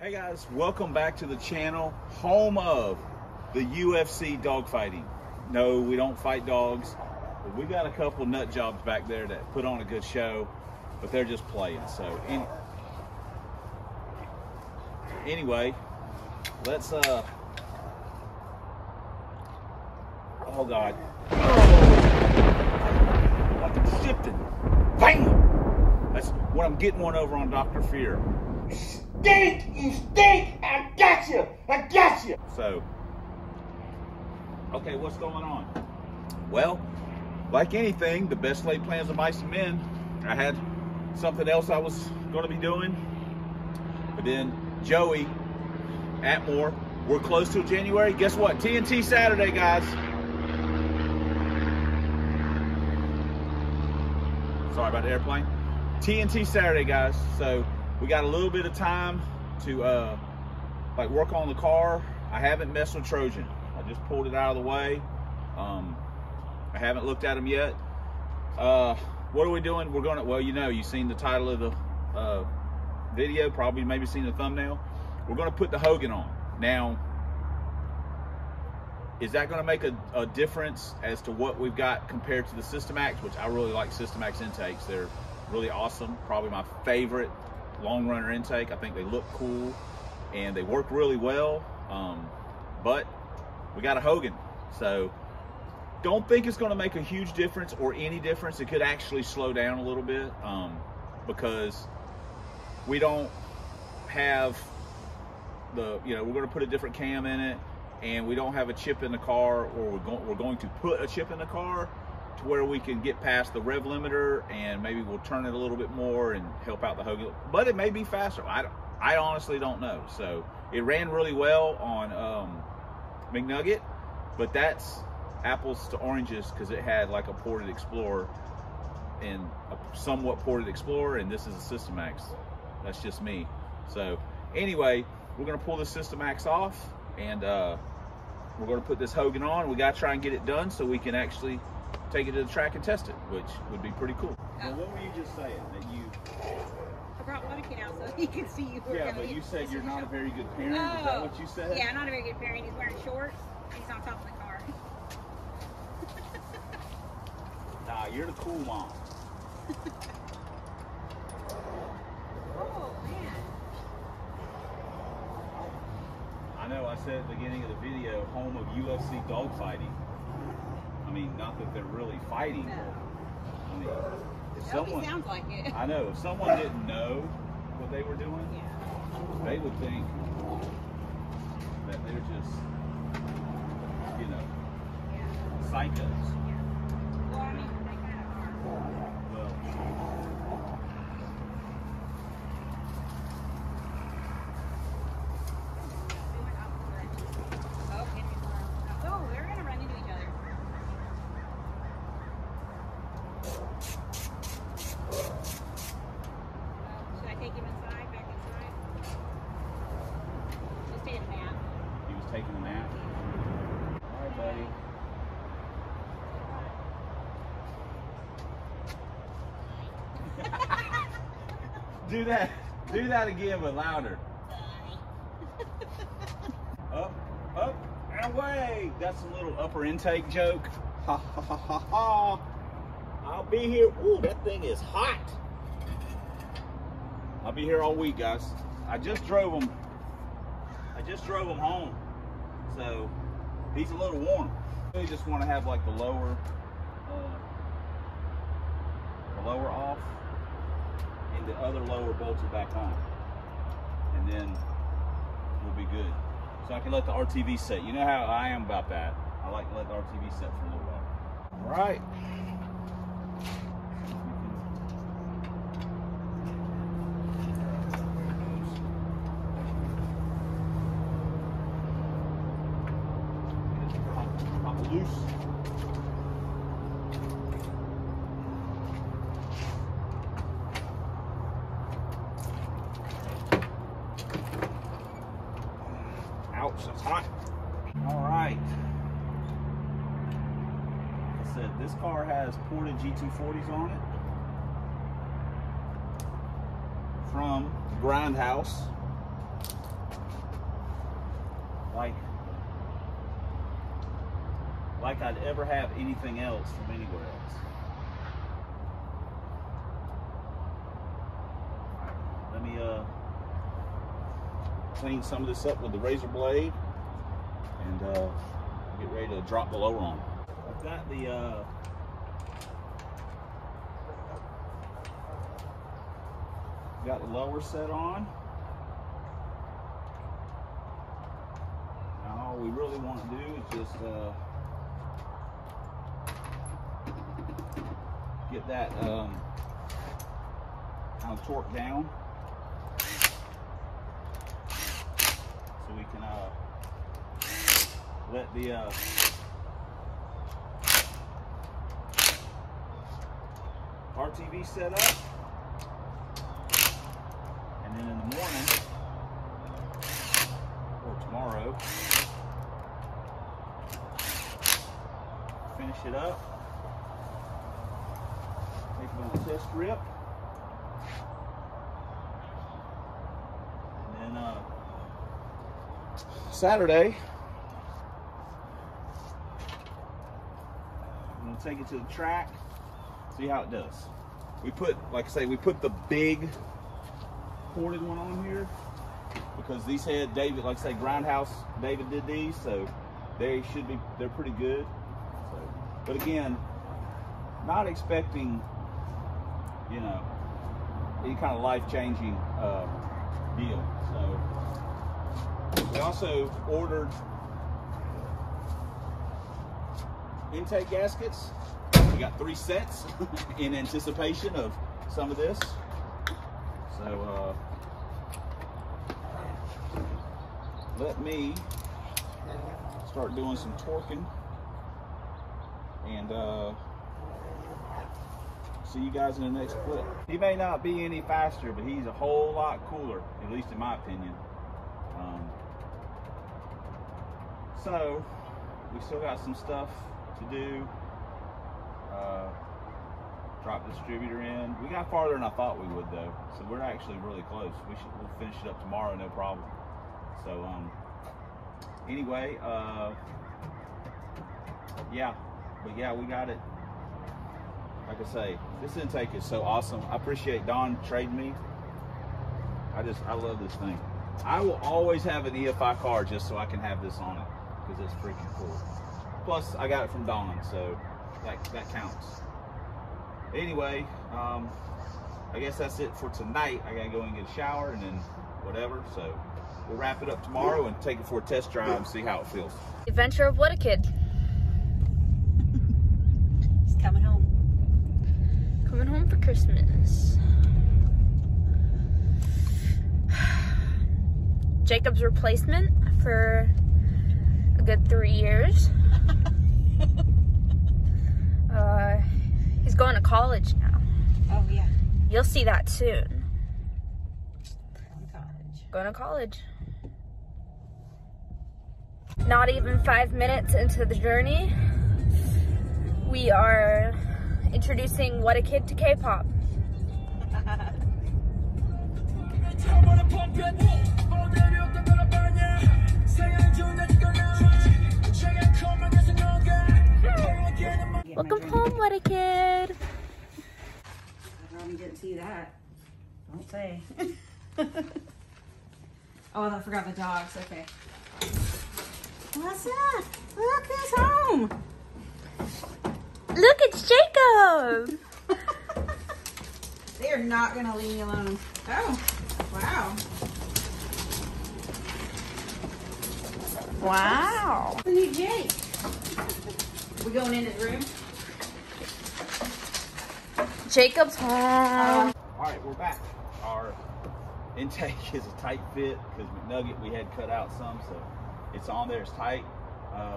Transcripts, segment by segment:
Hey guys, welcome back to the channel, home of the UFC dogfighting. No, we don't fight dogs, but we got a couple nut jobs back there that put on a good show, but they're just playing. So anyway, let's oh God. Oh, like I'm shifting. Bam! That's what I'm getting one over on Dr. Fear. You stink! I got you! I got you! So, okay, what's going on? Well, like anything, the best laid plans of mice and men. I had something else I was going to be doing, but then Joey Atmore, we're close till January. Guess what? TNT Saturday, guys. Sorry about the airplane. TNT Saturday, guys. So we got a little bit of time to like work on the car. I haven't messed with Trojan. I just pulled it out of the way. I haven't looked at them yet. What are we doing? We're gonna, well, you know, you've seen the title of the video, probably maybe seen the thumbnail. We're gonna put the Hogan on. Now, is that gonna make a difference as to what we've got compared to the Systemax, which I really like Systemax intakes. They're really awesome, probably my favorite long runner intake. I think they look cool and they work really well, but we got a Hogan, so don't think it's going to make a huge difference or any difference. It could actually slow down a little bit because we don't have the, you know, we're going to put a different cam in it, and we don't have a chip in the car, or we're going to put a chip in the car to where we can get past the rev limiter, and maybe we'll turn it a little bit more and help out the Hogan. But it may be faster. I honestly don't know. So it ran really well on McNugget, but that's apples to oranges because it had like a ported Explorer and a somewhat ported Explorer, and this is a Systemax. That's just me. So anyway, we're gonna pull the Systemax off, and we're gonna put this Hogan on. We gotta try and get it done so we can actually take it to the track and test it, which would be pretty cool. Well, what were you just saying? That you... I brought Monica out so he can see you. Yeah, but you said you're not a very good parent. Oh, is that what you said? Yeah, I'm not a very good parent. He's wearing shorts. He's on top of the car. Nah, you're the cool mom. Oh, man. I know, I said at the beginning of the video, home of UFC dogfighting. I mean, not that they're really fighting. No. I mean, if someone, sounds like it. I know, if someone didn't know what they were doing, Yeah. they would think that they're just, you know, psychos. Yeah. Well, I mean, they kind of are. Well, Oh, we're going to run into each other. Should I take him inside, back inside? He's taking a nap. he was taking a nap. All right, buddy. Do that again, but louder. Up, and away. That's a little upper intake joke. Ha ha ha ha ha. I'll be here. Ooh, that thing is hot. I'll be here all week, guys. I just drove him home, so he's a little warm. We just want to have like the lower off, and the other lower bolted back on, and then we'll be good. So I can let the RTV set. You know how I am about that. I like to let the RTV set for a little while. All right. Pop it loose. Ouch, that's hot. All right. I said this car has ported G240s on it from Grindhouse. like I'd ever have anything else from anywhere else. All right, let me clean some of this up with the razor blade and get ready to drop the lower on. I've got the lower set on. Now all we really want to do is just get that kind of torque down so we can let the RTV set up, and then in the morning or tomorrow finish it up, take it on a test rip, and then Saturday I'm going to take it to the track, see how it does. We put, like I say, we put the big ported one on here because these had David, like I say, Grindhouse, David did these, so they're pretty good. So, but again, not expecting, you know, any kind of life-changing deal. So we also ordered intake gaskets. We got 3 sets in anticipation of some of this. So let me start doing some torquing and see you guys in the next clip. He may not be any faster, but he's a whole lot cooler, at least in my opinion. So we still got some stuff to do. Drop the distributor in. We got farther than I thought we would though, so we're actually really close. We'll finish it up tomorrow, no problem. So anyway, yeah, but yeah, we got it. Like I say, this intake is so awesome. I appreciate Don trading me. I love this thing. I will always have an EFI car just so I can have this on it because it's freaking cool. Plus, I got it from Don, so that counts. Anyway, I guess that's it for tonight. I gotta go and get a shower and then whatever. So we'll wrap it up tomorrow and take it for a test drive and see how it feels. Adventure of What a Kid. He's coming home. Coming home for Christmas. Jacob's replacement for a good 3 years. He's going to college now. Oh, yeah. You'll see that soon. Going to college. Going to college. Not even 5 minutes into the journey, we are introducing What a Kid to K-pop. Welcome home, What a Kid. I probably didn't see that. Don't say. Oh, I forgot the dogs. Okay. What's up? Look who's home. Look, it's Jacob. They are not gonna leave me alone. Oh, wow. Wow. The new Jake. We going in his room? Jacob's home. All right, we're back. Our intake is a tight fit because McNugget we had cut out some, so it's on there, it's tight.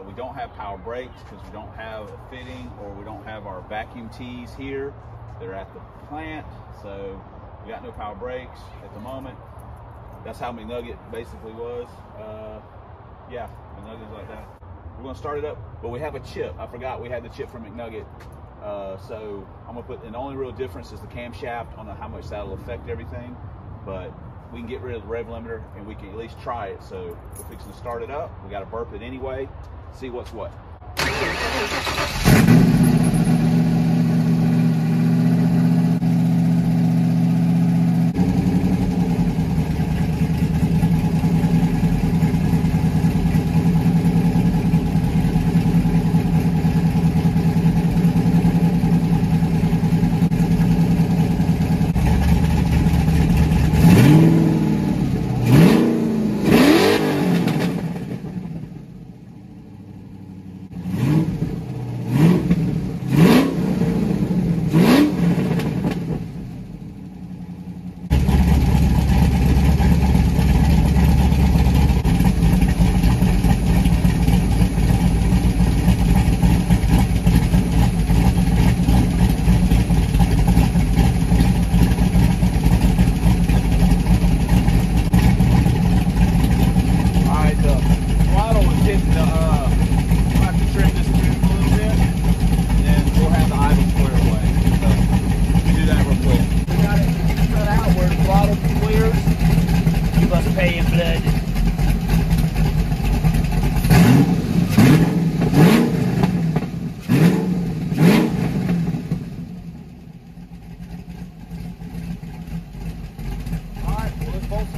We don't have power brakes because we don't have a fitting, or we don't have our vacuum tees here. They're at the plant, so we got no power brakes at the moment. That's how McNugget basically was. Yeah, McNugget's like that. We're gonna start it up, but we have a chip. I forgot we had the chip from McNugget. So I'm gonna put, and the only real difference is the camshaft. I don't know how much that'll affect everything, but we can get rid of the rev limiter and we can at least try it. So we're fixing to start it up. We got to burp it anyway, see what's what.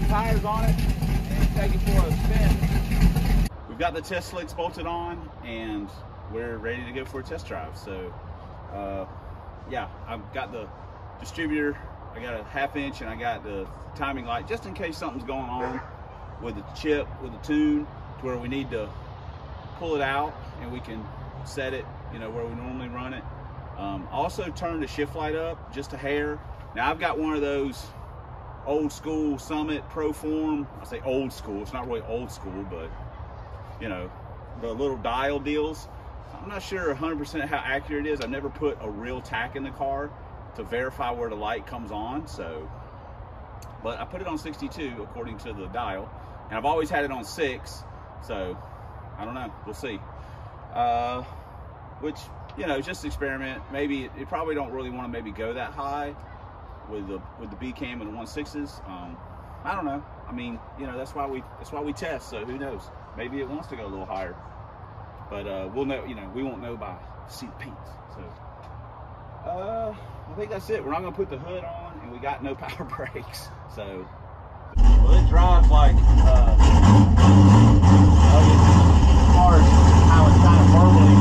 Tires on it and take it for a spin. We've got the test slicks bolted on and we're ready to go for a test drive. So yeah, I've got the distributor, I got a 1/2 inch, and I got the timing light just in case something's going on with the chip, with the tune, to where we need to pull it out and we can set it, you know, where we normally run it. Also turn the shift light up just a hair. Now I've got one of those old school Summit Proform. I say old school, it's not really old school, but you know, the little dial deals. I'm not sure 100% how accurate it is. I've never put a real tack in the car to verify where the light comes on, so, but I put it on 62 according to the dial, and I've always had it on 6, so I don't know, we'll see. Which, you know, just experiment. Maybe it probably don't really want to maybe go that high with the B cam and the 1.6s. I don't know. I mean, you know, that's why we test. So who knows? Maybe it wants to go a little higher. But we'll know. You know, we won't know by see the paints. So I think that's it. We're not gonna put the hood on, and we got no power brakes. So well, it drives like as far as how it's kind of verbally.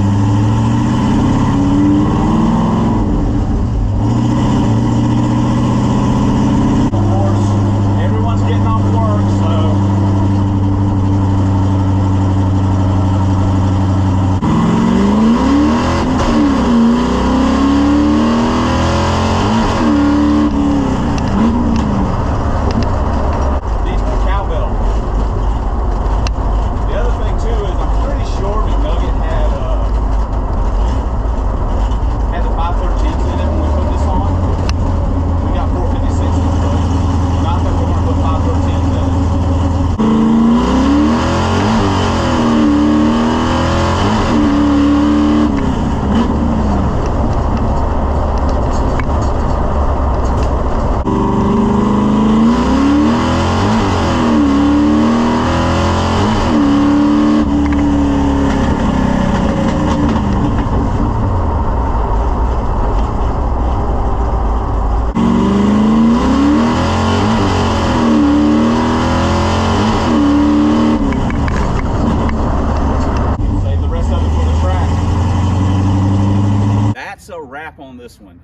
On this one,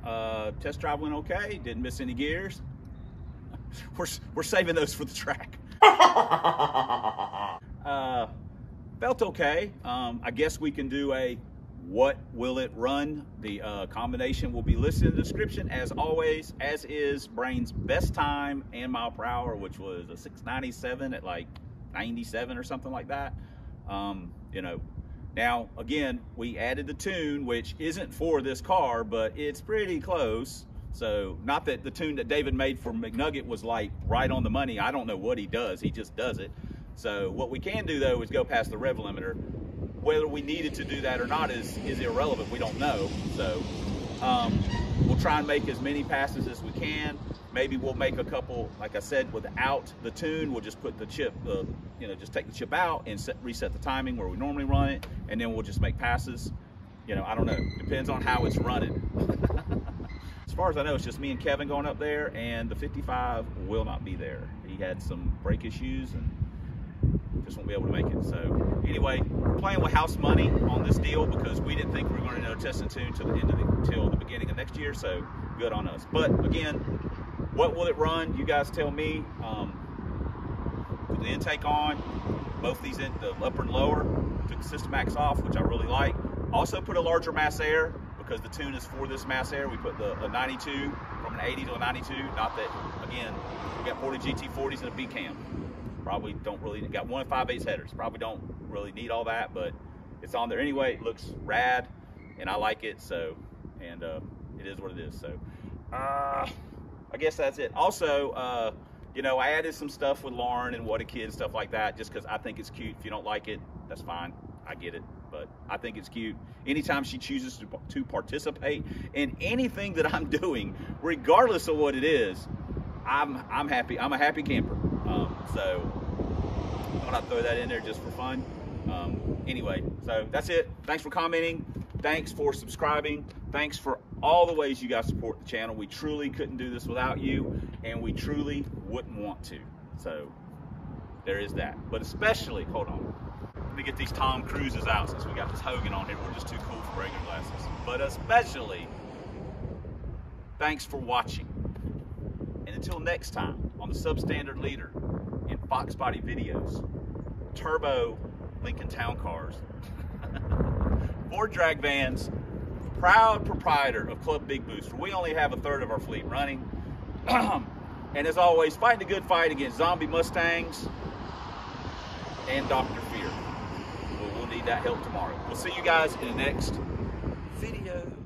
test drive went okay, didn't miss any gears. We're saving those for the track. Felt okay. I guess we can do a what will it run. The combination will be listed in the description as always, as is Brain's best time and mile per hour, which was a 697 at like 97 or something like that. You know, now, again, we added the tune, which isn't for this car, but it's pretty close. So, not that the tune that David made for McNugget was like right on the money. I don't know what he does. He just does it. So, what we can do, though, is go past the rev limiter. Whether we needed to do that or not is irrelevant. We don't know. So, we'll try and make as many passes as we can. Maybe we'll make a couple, like I said, without the tune. We'll just put the chip, you know, just take the chip out and reset the timing where we normally run it, and then we'll just make passes. You know, I don't know. Depends on how it's running. As far as I know, it's just me and Kevin going up there, and the 55 will not be there. He had some brake issues and just won't be able to make it. So anyway, we're playing with house money on this deal because we didn't think we were going to know test and tune till the beginning of next year. So good on us. But again, what will it run? You guys tell me. Put the intake on, both these in the upper and lower. Took the Systemax off, which I really like. Also put a larger mass air because the tune is for this mass air. We put a 92 from an 80 to a 92. Not that, again, we got 40 GT40s and a B cam. Probably don't really, got 1 5/8 headers. Probably don't really need all that, but it's on there anyway. It looks rad and I like it. So, and it is what it is. So, I guess that's it. Also, you know, I added some stuff with Lauren and What a Kid, stuff like that, just because I think it's cute. If you don't like it, that's fine. I get it, but I think it's cute. Anytime she chooses to participate in anything that I'm doing, regardless of what it is, I'm happy. I'm a happy camper. So I want to throw that in there just for fun. Anyway, so that's it. Thanks for commenting. Thanks for subscribing. Thanks for all the ways you guys support the channel. We truly couldn't do this without you, and we truly wouldn't want to. So there is that. But especially, hold on. Let me get these Tom Cruises out since we got this Hogan on here. We're just too cool for regular glasses. But especially, thanks for watching. And until next time, on the Substandard Leader in Fox Body Videos, Turbo Lincoln Town Cars, Ford Drag Vans, proud proprietor of Club Big Booster. We only have 1/3 of our fleet running. And as always, fighting a good fight against zombie Mustangs and Dr. Fear. We'll need that help tomorrow. We'll see you guys in the next video.